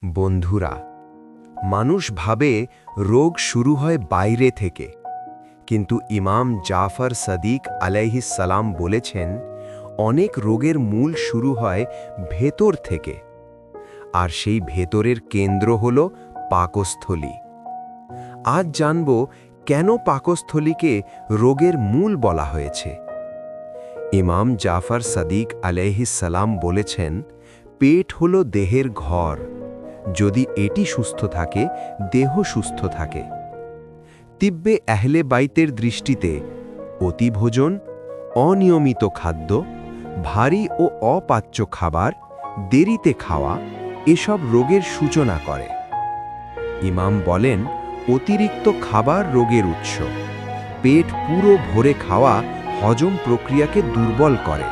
বন্ধুরা, মানুষ ভাবে রোগ শুরু হয় বাইরে থেকে, কিন্তু ইমাম জাফর সাদিক আলাইহিস সালাম বলেছেন অনেক রোগের মূল শুরু হয় ভেতর থেকে, আর সেই ভেতরের কেন্দ্র হল পাকস্থলী। আজ জানব কেন পাকস্থলীকে রোগের মূল বলা হয়েছে। ইমাম জাফর সাদিক আলাইহিস সালাম বলেছেন, পেট হল দেহের ঘর, যদি এটি সুস্থ থাকে দেহ সুস্থ থাকে। তিব্বে আহলে বাইতের দৃষ্টিতে অতিভোজন, অনিয়মিত খাদ্য, ভারী ও অপাচ্য খাবার, দেরিতে খাওয়া এসব রোগের সূচনা করে। ইমাম বলেন, অতিরিক্ত খাবার রোগের উৎস। পেট পুরো ভরে খাওয়া হজম প্রক্রিয়াকে দুর্বল করে।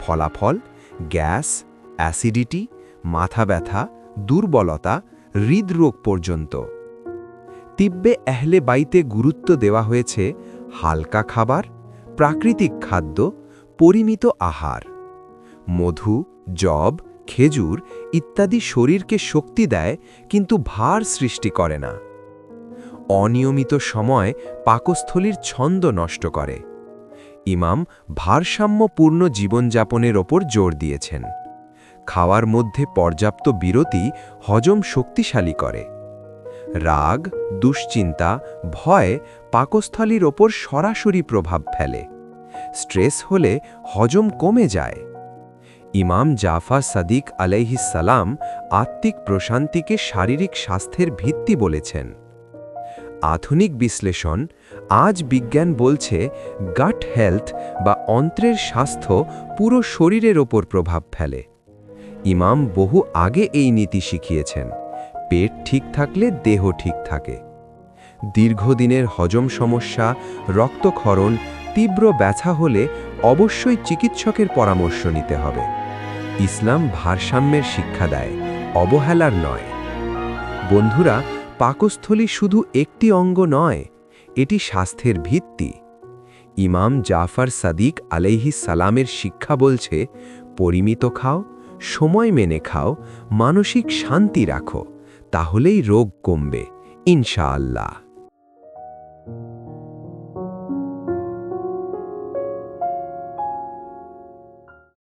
ফলাফল গ্যাস, অ্যাসিডিটি, মাথা ব্যথা, দুর্বলতা, হৃদরোগ পর্যন্ত। তিব্বে আহলে বাইতে গুরুত্ব দেওয়া হয়েছে হালকা খাবার, প্রাকৃতিক খাদ্য, পরিমিত আহার। মধু, যব, খেজুর ইত্যাদি শরীরকে শক্তি দেয়, কিন্তু ভার সৃষ্টি করে না। অনিয়মিত সময় পাকস্থলীর ছন্দ নষ্ট করে। ইমাম ভারসাম্যপূর্ণ জীবনযাপনের ওপর জোর দিয়েছেন। খাওয়ার মধ্যে পর্যাপ্ত বিরতি হজম শক্তিশালী করে। রাগ, দুশ্চিন্তা, ভয় পাকস্থলীর ওপর সরাসরি প্রভাব ফেলে। স্ট্রেস হলে হজম কমে যায়। ইমাম জাফর সাদিক আলাইহিস সালাম আত্মিক প্রশান্তিকে শারীরিক স্বাস্থ্যের ভিত্তি বলেছেন। আধুনিক বিশ্লেষণ, আজ বিজ্ঞান বলছে গাট হেলথ বা অন্ত্রের স্বাস্থ্য পুরো শরীরের ওপর প্রভাব ফেলে। ইমাম বহু আগে এই নীতি শিখিয়েছেন, পেট ঠিক থাকলে দেহ ঠিক থাকে। দীর্ঘদিনের হজম সমস্যা, রক্তক্ষরণ, তীব্র ব্যথা হলে অবশ্যই চিকিৎসকের পরামর্শ নিতে হবে। ইসলাম ভারসাম্যের শিক্ষা দেয়, অবহেলার নয়। বন্ধুরা, পাকস্থলী শুধু একটি অঙ্গ নয়, এটি স্বাস্থ্যের ভিত্তি। ইমাম জাফর সাদিক আলাইহিস সালামের শিক্ষা বলছে, পরিমিত খাও, সময় মেনে খাও, মানসিক শান্তি রাখো, তাহলেই রোগ কমবে ইনশাআল্লাহ।